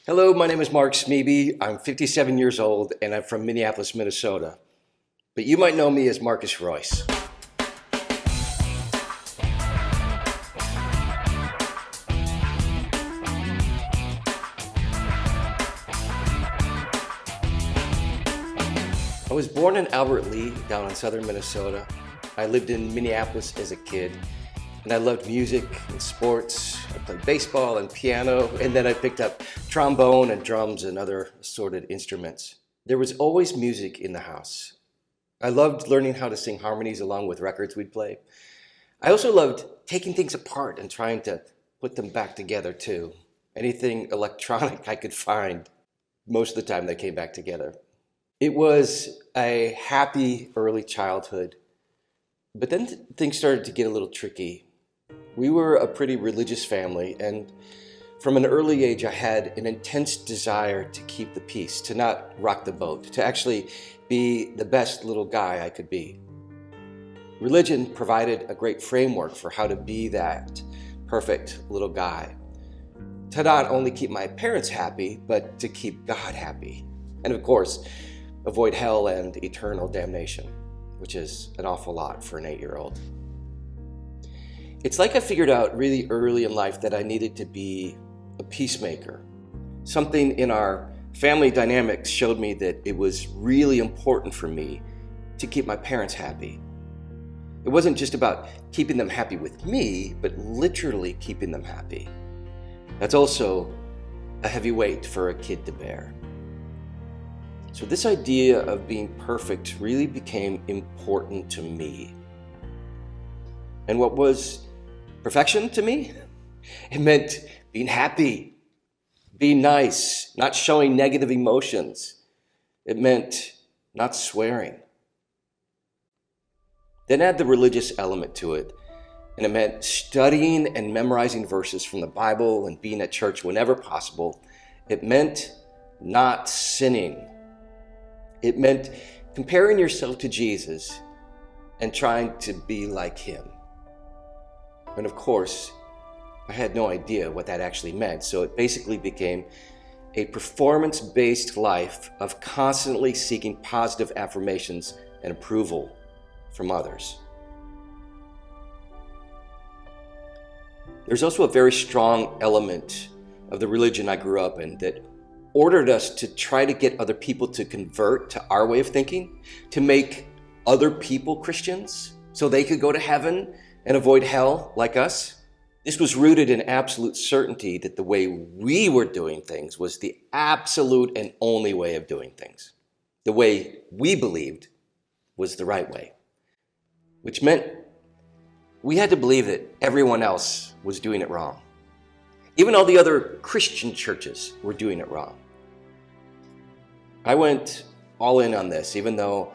Hello, my name is Mark Smeby. I'm 57 years old and I'm from Minneapolis, Minnesota. But you might know me as Marcus Royce. I was born in Albert Lea, down in southern Minnesota. I lived in Minneapolis as a kid, and I loved music and sports. I played baseball and piano, and then I picked up trombone and drums and other assorted instruments. There was always music in the house. I loved learning how to sing harmonies along with records we'd play. I also loved taking things apart and trying to put them back together too. Anything electronic I could find, most of the time they came back together. It was a happy early childhood, but then things started to get a little tricky. We were a pretty religious family, and from an early age I had an intense desire to keep the peace, to not rock the boat, to actually be the best little guy I could be. Religion provided a great framework for how to be that perfect little guy, to not only keep my parents happy, but to keep God happy. And of course, avoid hell and eternal damnation, which is an awful lot for an 8-year-old. It's like I figured out really early in life that I needed to be a peacemaker. Something in our family dynamics showed me that it was really important for me to keep my parents happy. It wasn't just about keeping them happy with me, but literally keeping them happy. That's also a heavy weight for a kid to bear. So this idea of being perfect really became important to me. And what was perfection to me? It meant being happy, being nice, not showing negative emotions. It meant not swearing. Then add the religious element to it, and it meant studying and memorizing verses from the Bible and being at church whenever possible. It meant not sinning. It meant comparing yourself to Jesus and trying to be like him. And of course, I had no idea what that actually meant, so it basically became a performance-based life of constantly seeking positive affirmations and approval from others. There's also a very strong element of the religion I grew up in that ordered us to try to get other people to convert to our way of thinking, to make other people Christians so they could go to heaven and avoid hell like us. This was rooted in absolute certainty that the way we were doing things was the absolute and only way of doing things. The way we believed was the right way, which meant we had to believe that everyone else was doing it wrong. Even all the other Christian churches were doing it wrong. I went all in on this, even though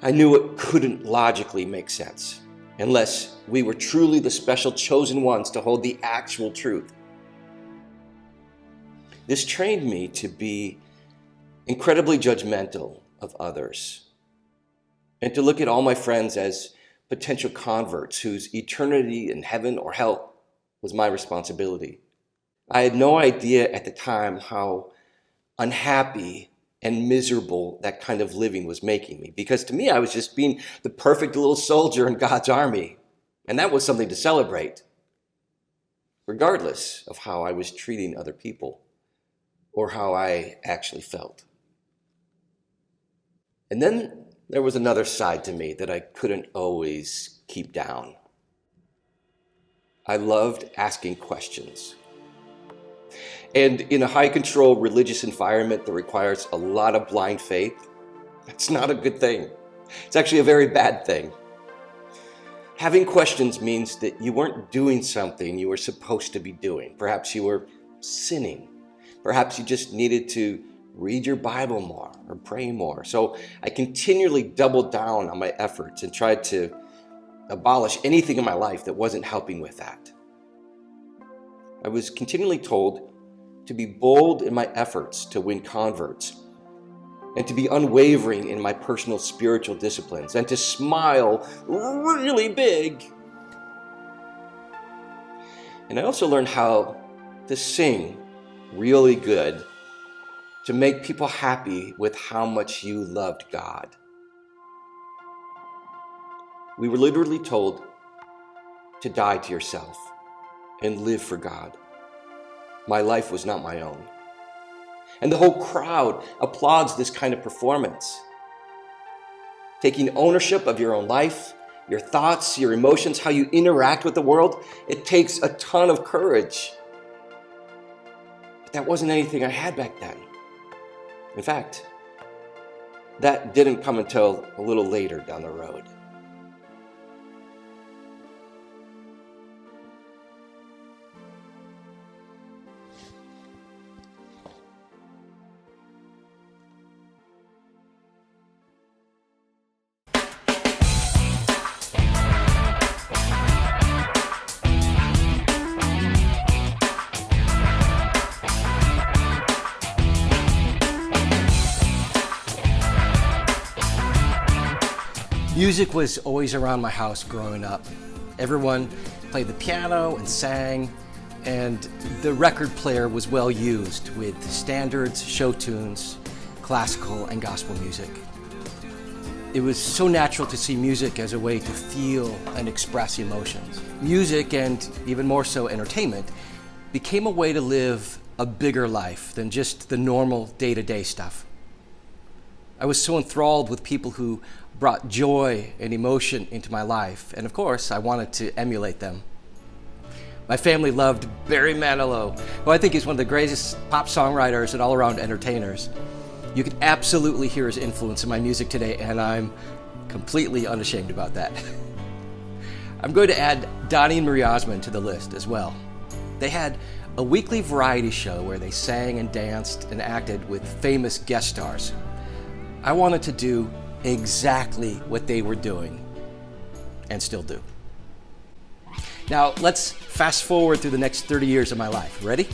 I knew it couldn't logically make sense unless we were truly the special chosen ones to hold the actual truth. This trained me to be incredibly judgmental of others and to look at all my friends as potential converts whose eternity in heaven or hell was my responsibility. I had no idea at the time how unhappy and miserable that kind of living was making me, because to me I was just being the perfect little soldier in God's army, and that was something to celebrate, regardless of how I was treating other people or how I actually felt. And then there was another side to me that I couldn't always keep down. I loved asking questions. And in a high-control religious environment that requires a lot of blind faith, that's not a good thing. It's actually a very bad thing. Having questions means that you weren't doing something you were supposed to be doing. Perhaps you were sinning. Perhaps you just needed to read your Bible more or pray more. So I continually doubled down on my efforts and tried to abolish anything in my life that wasn't helping with that. I was continually told to be bold in my efforts to win converts, and to be unwavering in my personal spiritual disciplines, and to smile really big. And I also learned how to sing really good to make people happy with how much you loved God. We were literally told to die to yourself and live for God. My life was not my own. And the whole crowd applauds this kind of performance. Taking ownership of your own life, your thoughts, your emotions, how you interact with the world, it takes a ton of courage. But that wasn't anything I had back then. In fact, that didn't come until a little later down the road. Music was always around my house growing up. Everyone played the piano and sang, and the record player was well used with standards, show tunes, classical and gospel music. It was so natural to see music as a way to feel and express emotions. Music, and even more so entertainment, became a way to live a bigger life than just the normal day-to-day stuff. I was so enthralled with people who brought joy and emotion into my life, and of course, I wanted to emulate them. My family loved Barry Manilow, who I think is one of the greatest pop songwriters and all-around entertainers. You can absolutely hear his influence in my music today, and I'm completely unashamed about that. I'm going to add Donnie and Marie Osmond to the list as well. They had a weekly variety show where they sang and danced and acted with famous guest stars. I wanted to do exactly what they were doing, and still do. Now, let's fast forward through the next 30 years of my life. Ready?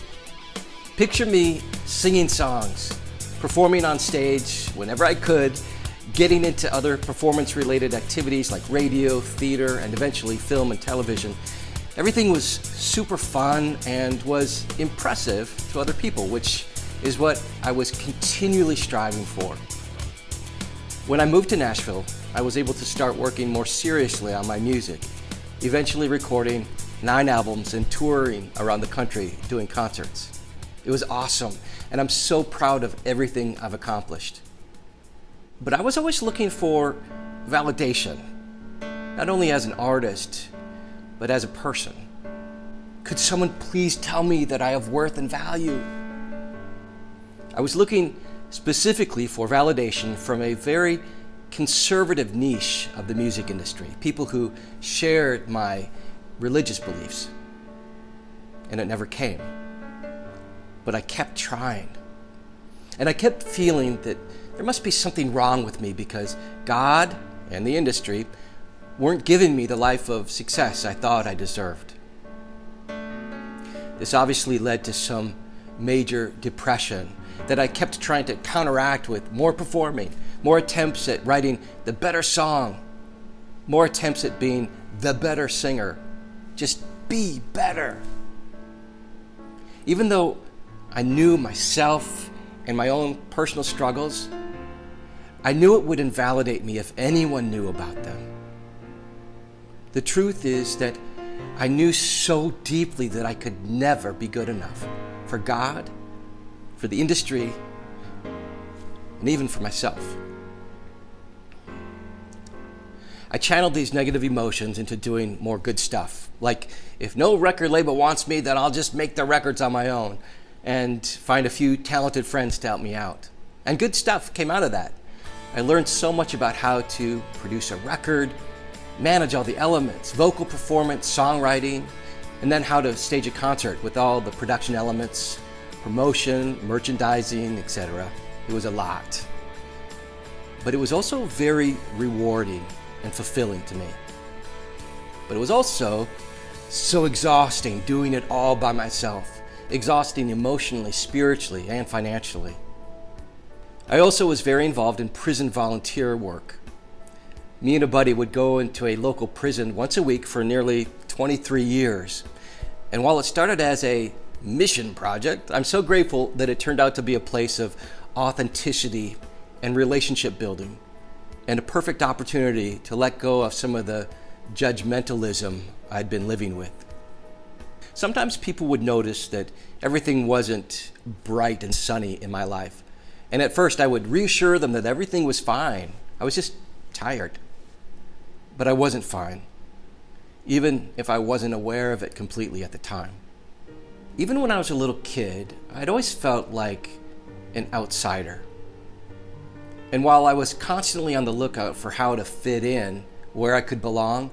Picture me singing songs, performing on stage whenever I could, getting into other performance-related activities like radio, theater, and eventually film and television. Everything was super fun and was impressive to other people, which is what I was continually striving for. When I moved to Nashville, I was able to start working more seriously on my music, eventually recording 9 albums and touring around the country doing concerts. It was awesome, and I'm so proud of everything I've accomplished. But I was always looking for validation, not only as an artist, but as a person. Could someone please tell me that I have worth and value? I was looking specifically for validation from a very conservative niche of the music industry, people who shared my religious beliefs. And it never came. But I kept trying. And I kept feeling that there must be something wrong with me because God and the industry weren't giving me the life of success I thought I deserved. This obviously led to some major depression that I kept trying to counteract with more performing, more attempts at writing the better song, more attempts at being the better singer. Just be better. Even though I knew myself and my own personal struggles, I knew it would invalidate me if anyone knew about them. The truth is that I knew so deeply that I could never be good enough for God, for the industry, and even for myself. I channeled these negative emotions into doing more good stuff. Like, if no record label wants me, then I'll just make the records on my own and find a few talented friends to help me out. And good stuff came out of that. I learned so much about how to produce a record, manage all the elements, vocal performance, songwriting, and then how to stage a concert with all the production elements, promotion, merchandising, etc. It was a lot. But it was also very rewarding and fulfilling to me. But it was also so exhausting doing it all by myself, exhausting emotionally, spiritually, and financially. I also was very involved in prison volunteer work. Me and a buddy would go into a local prison once a week for nearly 23 years. And while it started as a mission project, I'm so grateful that it turned out to be a place of authenticity and relationship building, and a perfect opportunity to let go of some of the judgmentalism I'd been living with. Sometimes people would notice that everything wasn't bright and sunny in my life. And at first I would reassure them that everything was fine. I was just tired. But I wasn't fine, even if I wasn't aware of it completely at the time. Even when I was a little kid, I'd always felt like an outsider. And while I was constantly on the lookout for how to fit in, where I could belong,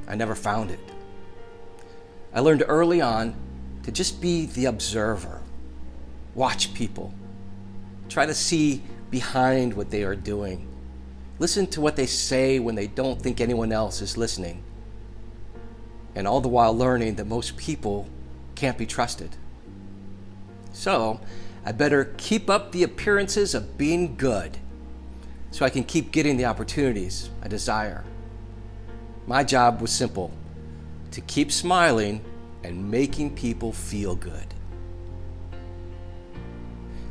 I never found it. I learned early on to just be the observer, watch people, try to see behind what they are doing, listen to what they say when they don't think anyone else is listening, and all the while learning that most people can't be trusted. So I better keep up the appearances of being good so I can keep getting the opportunities I desire. My job was simple: to keep smiling and making people feel good.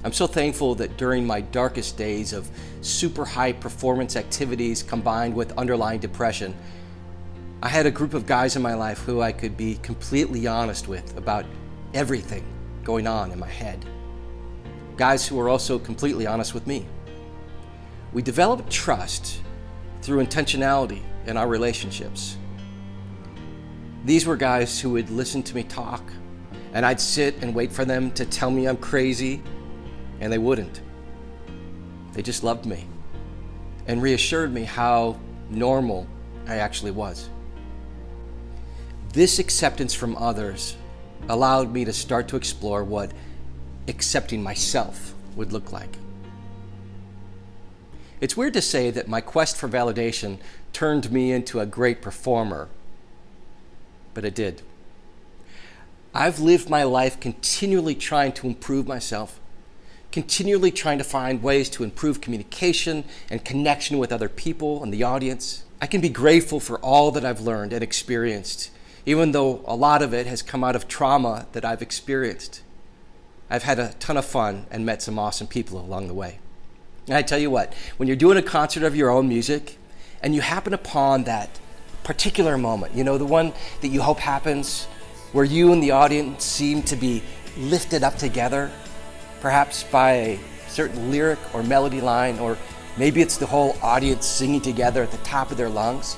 I'm so thankful that during my darkest days of super high performance activities combined with underlying depression, I had a group of guys in my life who I could be completely honest with about everything going on in my head. Guys who were also completely honest with me. We developed trust through intentionality in our relationships. These were guys who would listen to me talk, and I'd sit and wait for them to tell me I'm crazy, and they wouldn't. They just loved me and reassured me how normal I actually was. This acceptance from others allowed me to start to explore what accepting myself would look like. It's weird to say that my quest for validation turned me into a great performer, but it did. I've lived my life continually trying to improve myself, continually trying to find ways to improve communication and connection with other people and the audience. I can be grateful for all that I've learned and experienced, even though a lot of it has come out of trauma that I've experienced. I've had a ton of fun and met some awesome people along the way. And I tell you what, when you're doing a concert of your own music and you happen upon that particular moment, you know, the one that you hope happens, where you and the audience seem to be lifted up together, perhaps by a certain lyric or melody line, or maybe it's the whole audience singing together at the top of their lungs,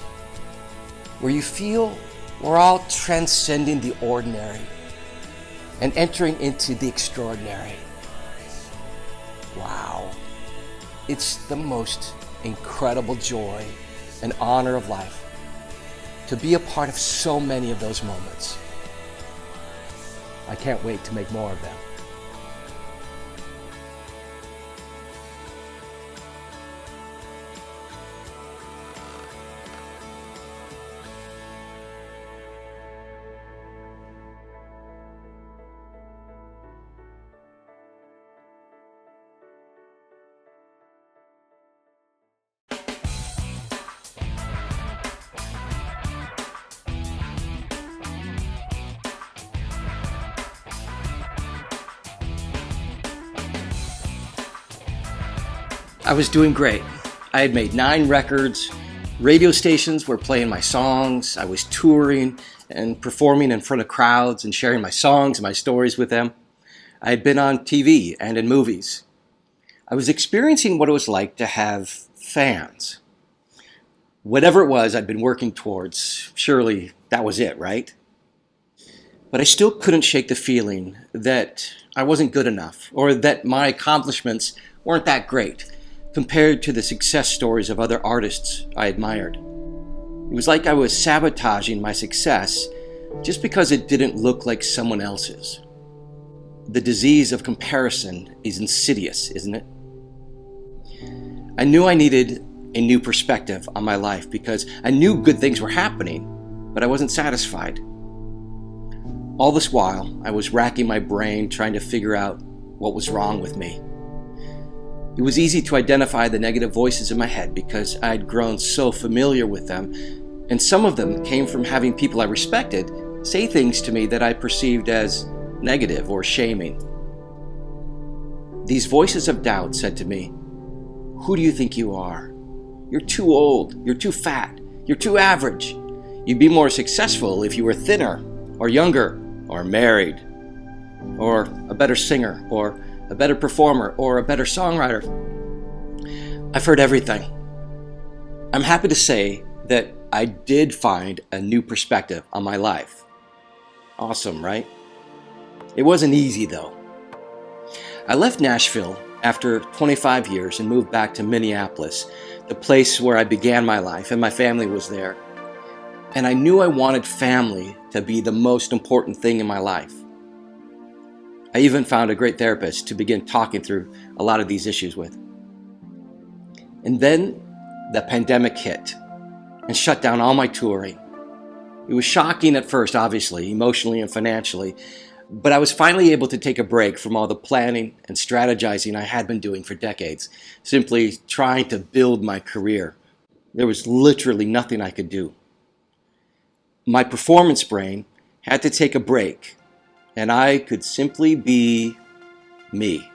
where you feel we're all transcending the ordinary and entering into the extraordinary. Wow. It's the most incredible joy and honor of life to be a part of so many of those moments. I can't wait to make more of them. I was doing great. I had made 9 records. Radio stations were playing my songs. I was touring and performing in front of crowds and sharing my songs and my stories with them. I had been on TV and in movies. I was experiencing what it was like to have fans. Whatever it was I'd been working towards, surely that was it, right? But I still couldn't shake the feeling that I wasn't good enough, or that my accomplishments weren't that great compared to the success stories of other artists I admired. It was like I was sabotaging my success just because it didn't look like someone else's. The disease of comparison is insidious, isn't it? I knew I needed a new perspective on my life because I knew good things were happening, but I wasn't satisfied. All this while, I was racking my brain trying to figure out what was wrong with me. It was easy to identify the negative voices in my head because I had grown so familiar with them, and some of them came from having people I respected say things to me that I perceived as negative or shaming. These voices of doubt said to me, "Who do you think you are? You're too old, you're too fat, you're too average. You'd be more successful if you were thinner, or younger, or married, or a better singer, or a better performer, or a better songwriter." I've heard everything. I'm happy to say that I did find a new perspective on my life. Awesome, right? It wasn't easy though. I left Nashville after 25 years and moved back to Minneapolis, the place where I began my life, and my family was there. And I knew I wanted family to be the most important thing in my life. I even found a great therapist to begin talking through a lot of these issues with. And then the pandemic hit and shut down all my touring. It was shocking at first, obviously, emotionally and financially, but I was finally able to take a break from all the planning and strategizing I had been doing for decades, simply trying to build my career. There was literally nothing I could do. My performance brain had to take a break, and I could simply be me.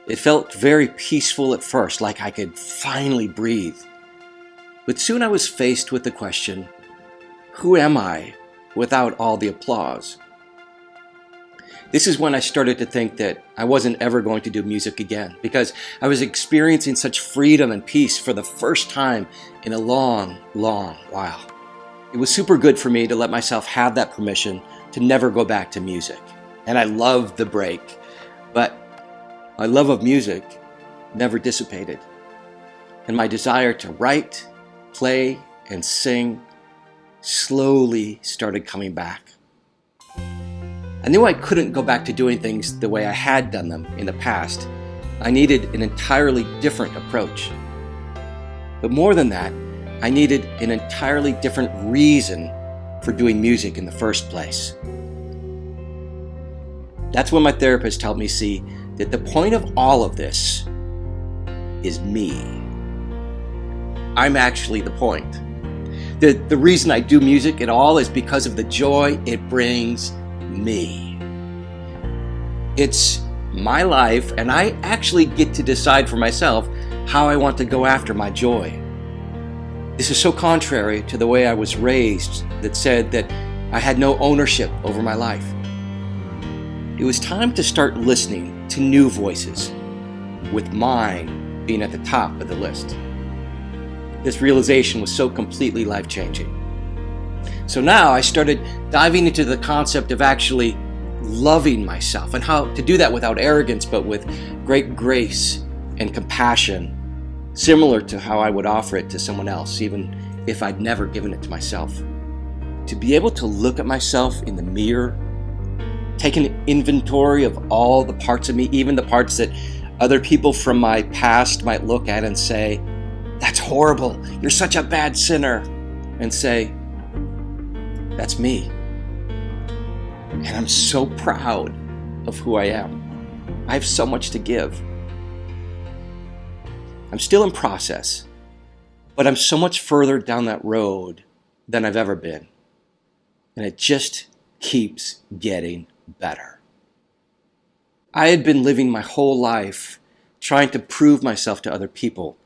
It felt very peaceful at first, like I could finally breathe. But soon I was faced with the question, who am I without all the applause? This is when I started to think that I wasn't ever going to do music again, because I was experiencing such freedom and peace for the first time in a long, long while. It was super good for me to let myself have that permission to never go back to music. And I loved the break, but my love of music never dissipated. And my desire to write, play, and sing slowly started coming back. I knew I couldn't go back to doing things the way I had done them in the past. I needed an entirely different approach. But more than that, I needed an entirely different reason for doing music in the first place. That's when my therapist helped me see that the point of all of this is me. I'm actually the point. The reason I do music at all is because of the joy it brings me. It's my life, and I actually get to decide for myself how I want to go after my joy. This is so contrary to the way I was raised that said that I had no ownership over my life. It was time to start listening to new voices, with mine being at the top of the list. This realization was so completely life-changing. So now I started diving into the concept of actually loving myself and how to do that without arrogance, but with great grace and compassion, similar to how I would offer it to someone else, even if I'd never given it to myself. To be able to look at myself in the mirror, take an inventory of all the parts of me, even the parts that other people from my past might look at and say, "That's horrible, you're such a bad sinner," and say, "That's me. And I'm so proud of who I am. I have so much to give." I'm still in process, but I'm so much further down that road than I've ever been. And it just keeps getting better. I had been living my whole life trying to prove myself to other people,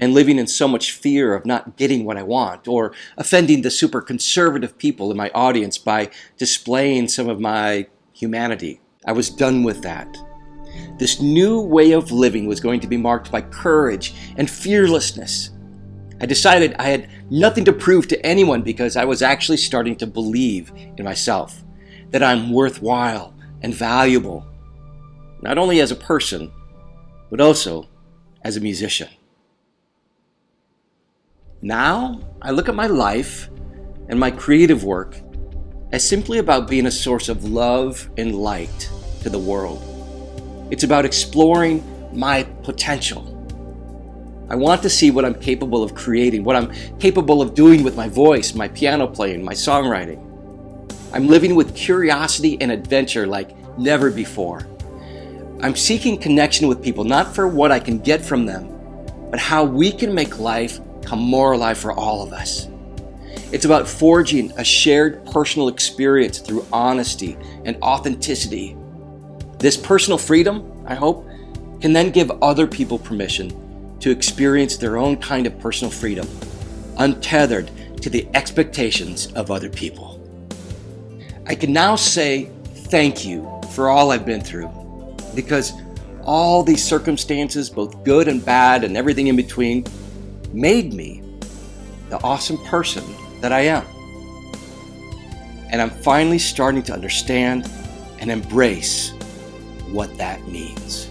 and living in so much fear of not getting what I want, or offending the super conservative people in my audience by displaying some of my humanity. I was done with that. This new way of living was going to be marked by courage and fearlessness. I decided I had nothing to prove to anyone because I was actually starting to believe in myself, that I'm worthwhile and valuable, not only as a person, but also as a musician. Now, I look at my life and my creative work as simply about being a source of love and light to the world. It's about exploring my potential. I want to see what I'm capable of creating, what I'm capable of doing with my voice, my piano playing, my songwriting. I'm living with curiosity and adventure like never before. I'm seeking connection with people, not for what I can get from them, but how we can make life come more alive for all of us. It's about forging a shared personal experience through honesty and authenticity. This personal freedom, I hope, can then give other people permission to experience their own kind of personal freedom, untethered to the expectations of other people. I can now say thank you for all I've been through, because all these circumstances, both good and bad and everything in between, made me the awesome person that I am. And I'm finally starting to understand and embrace what that means.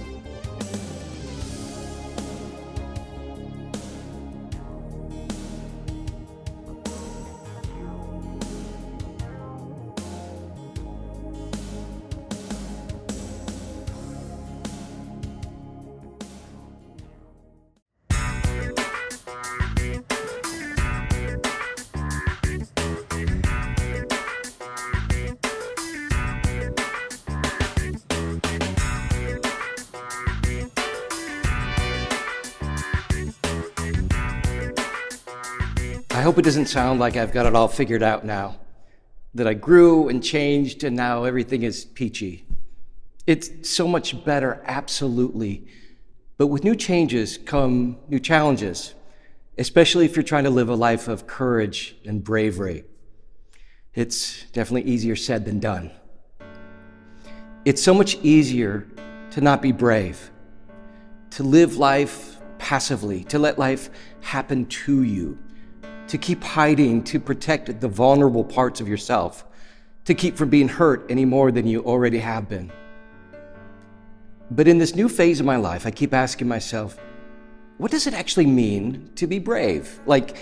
I hope it doesn't sound like I've got it all figured out now, that I grew and changed and now everything is peachy. It's so much better, absolutely. But with new changes come new challenges, especially if you're trying to live a life of courage and bravery. It's definitely easier said than done. It's so much easier to not be brave, to live life passively, to let life happen to you, to keep hiding, to protect the vulnerable parts of yourself, to keep from being hurt any more than you already have been. But in this new phase of my life, I keep asking myself, what does it actually mean to be brave? Like,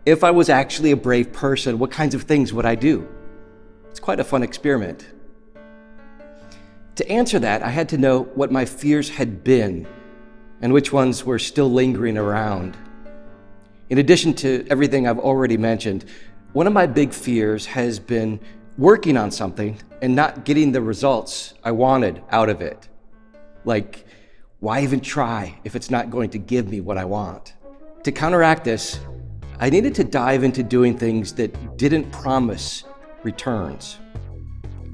if I was actually a brave person, what kinds of things would I do? It's quite a fun experiment. To answer that, I had to know what my fears had been and which ones were still lingering around. In addition to everything I've already mentioned, one of my big fears has been working on something and not getting the results I wanted out of it. Like, why even try if it's not going to give me what I want? To counteract this, I needed to dive into doing things that didn't promise returns.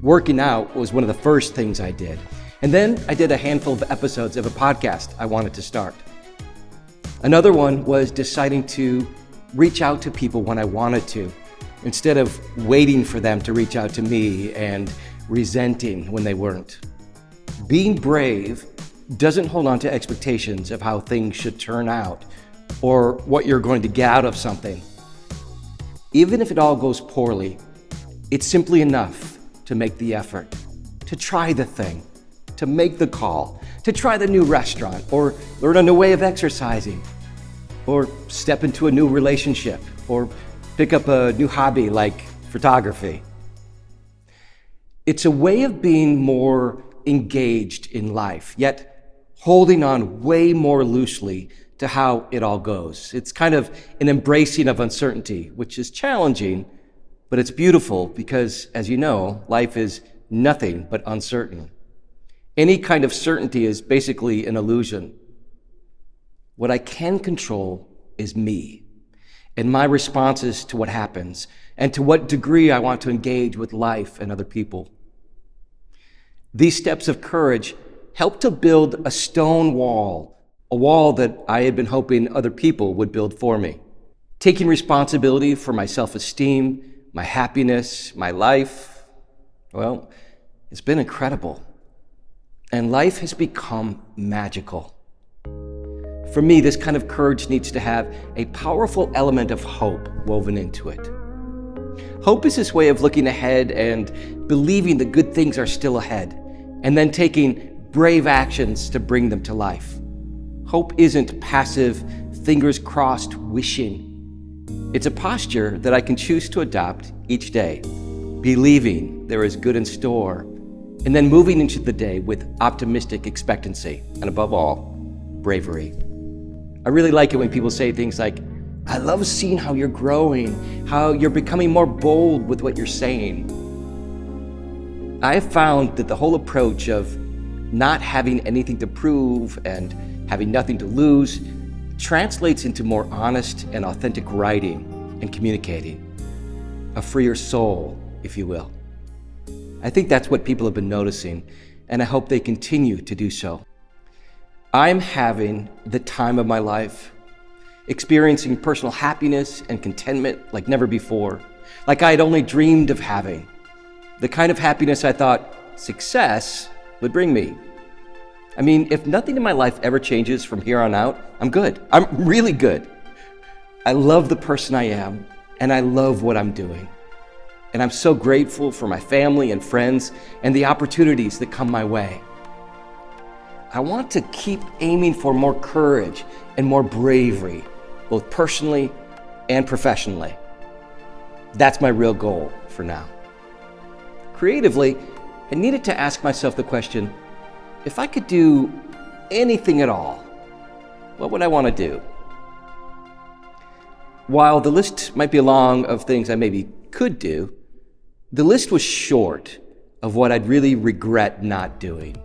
Working out was one of the first things I did. And then I did a handful of episodes of a podcast I wanted to start. Another one was deciding to reach out to people when I wanted to, instead of waiting for them to reach out to me and resenting when they weren't. Being brave doesn't hold on to expectations of how things should turn out or what you're going to get out of something. Even if it all goes poorly, it's simply enough to make the effort, to try the thing, to make the call, to try the new restaurant, or learn a new way of exercising, or step into a new relationship, or pick up a new hobby like photography. It's a way of being more engaged in life, yet holding on way more loosely to how it all goes. It's kind of an embracing of uncertainty, which is challenging, but it's beautiful because, as you know, life is nothing but uncertain. Any kind of certainty is basically an illusion. What I can control is me and my responses to what happens and to what degree I want to engage with life and other people. These steps of courage help to build a stone wall, a wall that I had been hoping other people would build for me. Taking responsibility for my self-esteem, my happiness, my life, well, it's been incredible. And life has become magical. For me, this kind of courage needs to have a powerful element of hope woven into it. Hope is this way of looking ahead and believing that good things are still ahead, and then taking brave actions to bring them to life. Hope isn't passive, fingers crossed wishing. It's a posture that I can choose to adopt each day, believing there is good in store, and then moving into the day with optimistic expectancy, and above all, bravery. I really like it when people say things like, I love seeing how you're growing, how you're becoming more bold with what you're saying. I've found that the whole approach of not having anything to prove and having nothing to lose translates into more honest and authentic writing and communicating. a freer soul, if you will. I think that's what people have been noticing, and I hope they continue to do so. I'm having the time of my life, experiencing personal happiness and contentment like never before, like I had only dreamed of having. The kind of happiness I thought success would bring me. I mean, if nothing in my life ever changes from here on out, I'm good. I'm really good. I love the person I am, and I love what I'm doing. And I'm so grateful for my family and friends and the opportunities that come my way. I want to keep aiming for more courage and more bravery, both personally and professionally. That's my real goal for now. Creatively, I needed to ask myself the question, if I could do anything at all, what would I want to do? While the list might be long of things I maybe could do, the list was short of what I'd really regret not doing.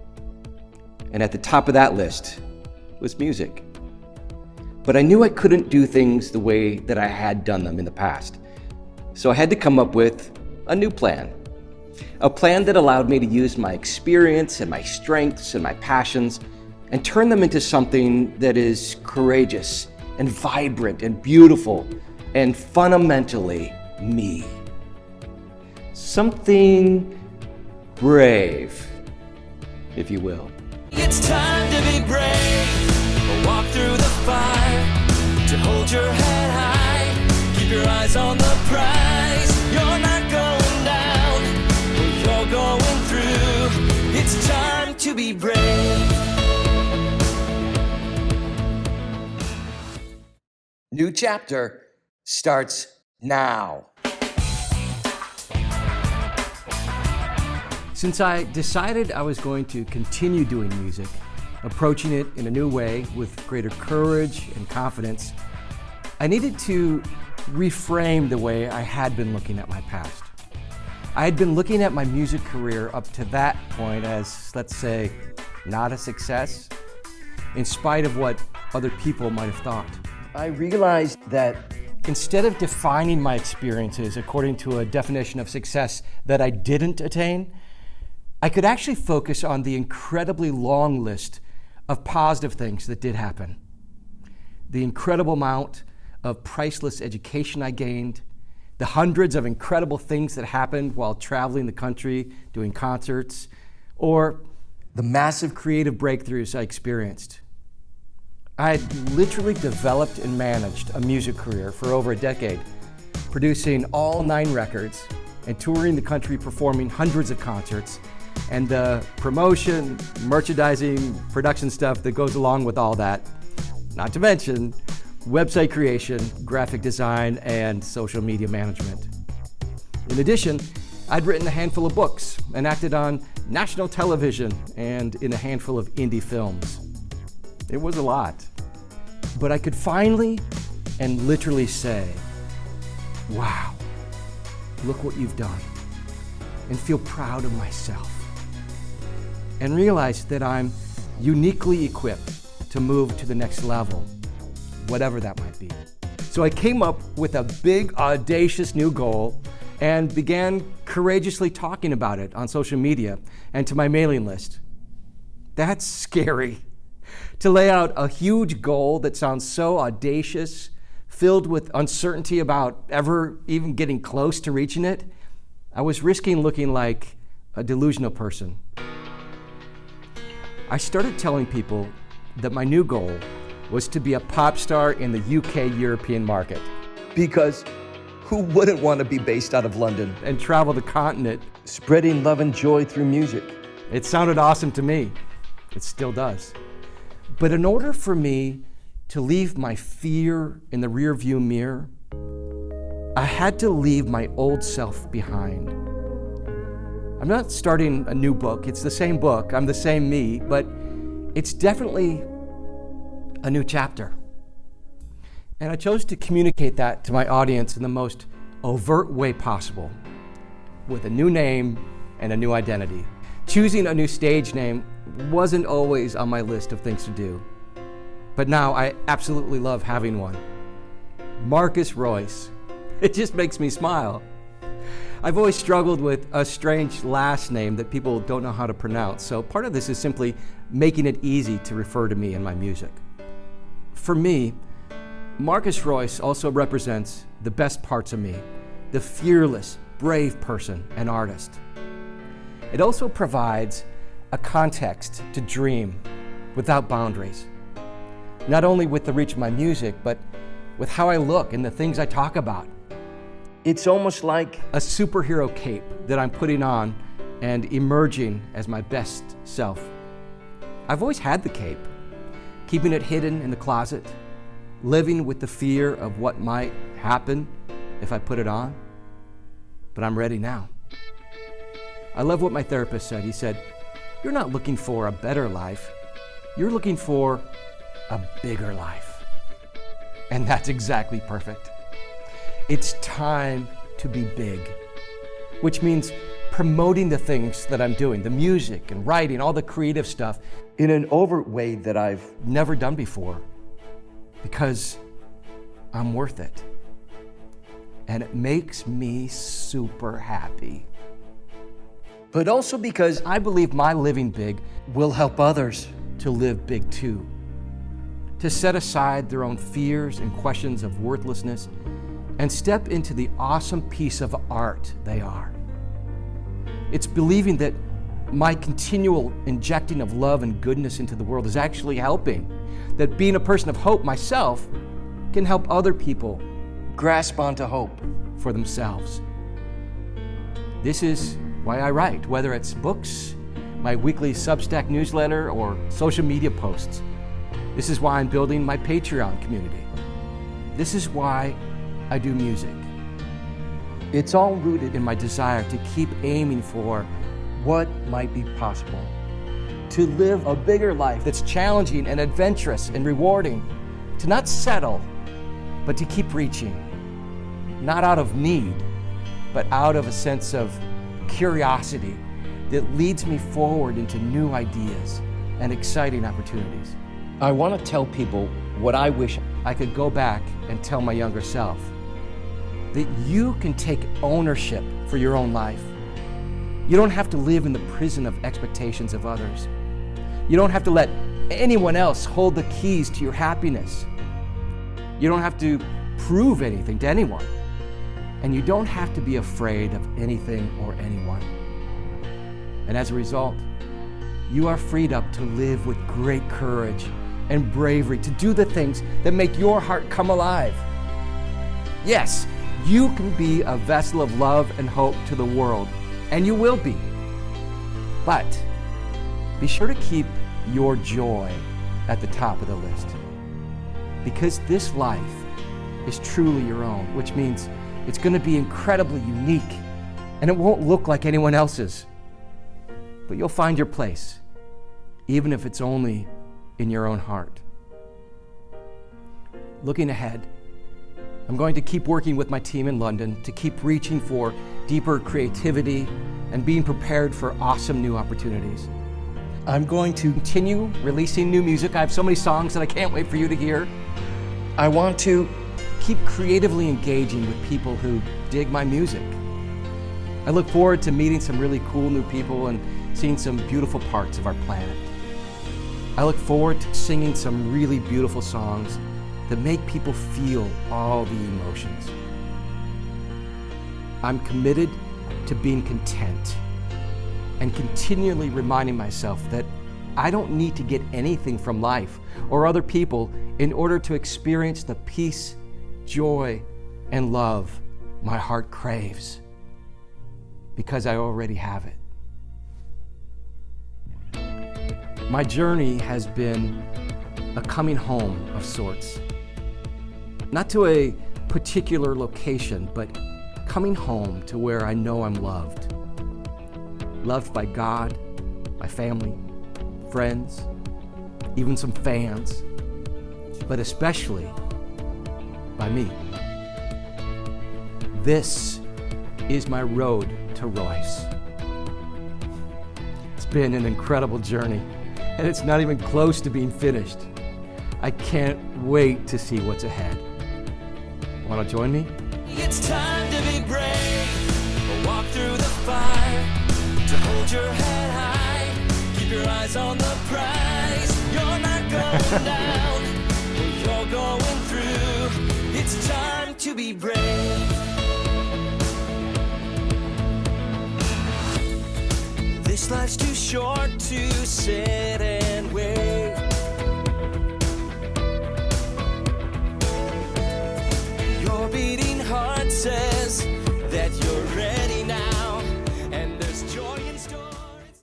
And at the top of that list was music. But I knew I couldn't do things the way that I had done them in the past. So I had to come up with a new plan. A plan that allowed me to use my experience and my strengths and my passions and turn them into something that is courageous and vibrant and beautiful and fundamentally me. Something brave, if you will. It's time to be brave, walk through the fire, to hold your head high, keep your eyes on the prize. You're not going down, you're going through. It's time to be brave. New chapter starts now. Since I decided I was going to continue doing music, approaching it in a new way with greater courage and confidence, I needed to reframe the way I had been looking at my past. I had been looking at my music career up to that point as, let's say, not a success, in spite of what other people might have thought. I realized that instead of defining my experiences according to a definition of success that I didn't attain, I could actually focus on the incredibly long list of positive things that did happen. The incredible amount of priceless education I gained, the hundreds of incredible things that happened while traveling the country, doing concerts, or the massive creative breakthroughs I experienced. I had literally developed and managed a music career for over a decade, producing all 9 records and touring the country performing hundreds of concerts, and the promotion, merchandising, production stuff that goes along with all that, not to mention website creation, graphic design, and social media management. In addition, I'd written a handful of books and acted on national television and in a handful of indie films. It was a lot. But I could finally and literally say, wow, look what you've done, and feel proud of myself. And realize that I'm uniquely equipped to move to the next level, whatever that might be. So I came up with a big, audacious new goal and began courageously talking about it on social media and to my mailing list. That's scary. To lay out a huge goal that sounds so audacious, filled with uncertainty about ever even getting close to reaching it, I was risking looking like a delusional person. I started telling people that my new goal was to be a pop star in the UK European market. Because who wouldn't want to be based out of London and travel the continent, spreading love and joy through music? It sounded awesome to me. It still does. But in order for me to leave my fear in the rearview mirror, I had to leave my old self behind. I'm not starting a new book. It's the same book. I'm the same me, but it's definitely a new chapter. And I chose to communicate that to my audience in the most overt way possible, with a new name and a new identity. Choosing a new stage name wasn't always on my list of things to do, but now I absolutely love having one. Marcus Royce. It just makes me smile. I've always struggled with a strange last name that people don't know how to pronounce, so part of this is simply making it easy to refer to me in my music. For me, Marcus Royce also represents the best parts of me, the fearless, brave person and artist. It also provides a context to dream without boundaries, not only with the reach of my music, but with how I look and the things I talk about. It's almost like a superhero cape that I'm putting on and emerging as my best self. I've always had the cape, keeping it hidden in the closet, living with the fear of what might happen if I put it on. But I'm ready now. I love what my therapist said. He said, "You're not looking for a better life, you're looking for a bigger life." And that's exactly perfect. It's time to be big, which means promoting the things that I'm doing, the music and writing, all the creative stuff, in an overt way that I've never done before, because I'm worth it. And it makes me super happy. But also because I believe my living big will help others to live big too, to set aside their own fears and questions of worthlessness and step into the awesome piece of art they are. It's believing that my continual injecting of love and goodness into the world is actually helping, that being a person of hope myself can help other people grasp onto hope for themselves. This is why I write, whether it's books, my weekly Substack newsletter, or social media posts. This is why I'm building my Patreon community. This is why I do music. It's all rooted in my desire to keep aiming for what might be possible, to live a bigger life that's challenging and adventurous and rewarding, to not settle, but to keep reaching, not out of need, but out of a sense of curiosity that leads me forward into new ideas and exciting opportunities. I want to tell people what I wish I could go back and tell my younger self, that you can take ownership for your own life. You don't have to live in the prison of expectations of others. You don't have to let anyone else hold the keys to your happiness. You don't have to prove anything to anyone. And you don't have to be afraid of anything or anyone. And as a result, you are freed up to live with great courage and bravery, to do the things that make your heart come alive. Yes, you can be a vessel of love and hope to the world, and you will be. But be sure to keep your joy at the top of the list, because this life is truly your own, which means it's going to be incredibly unique, and it won't look like anyone else's. But you'll find your place, even if it's only in your own heart. Looking ahead, I'm going to keep working with my team in London to keep reaching for deeper creativity and being prepared for awesome new opportunities. I'm going to continue releasing new music. I have so many songs that I can't wait for you to hear. I want to keep creatively engaging with people who dig my music. I look forward to meeting some really cool new people and seeing some beautiful parts of our planet. I look forward to singing some really beautiful songs that make people feel all the emotions. I'm committed to being content and continually reminding myself that I don't need to get anything from life or other people in order to experience the peace, joy, and love my heart craves, because I already have it. My journey has been a coming home of sorts. Not to a particular location, but coming home to where I know I'm loved. Loved by God, my family, friends, even some fans, but especially by me. This is my road to Royce. It's been an incredible journey, and it's not even close to being finished. I can't wait to see what's ahead. Want to join me? It's time to be brave. Walk hold your head high, keep your eyes on the prize. You're not going down, you're going through. It's time to be brave. This life's too short to sit and wait.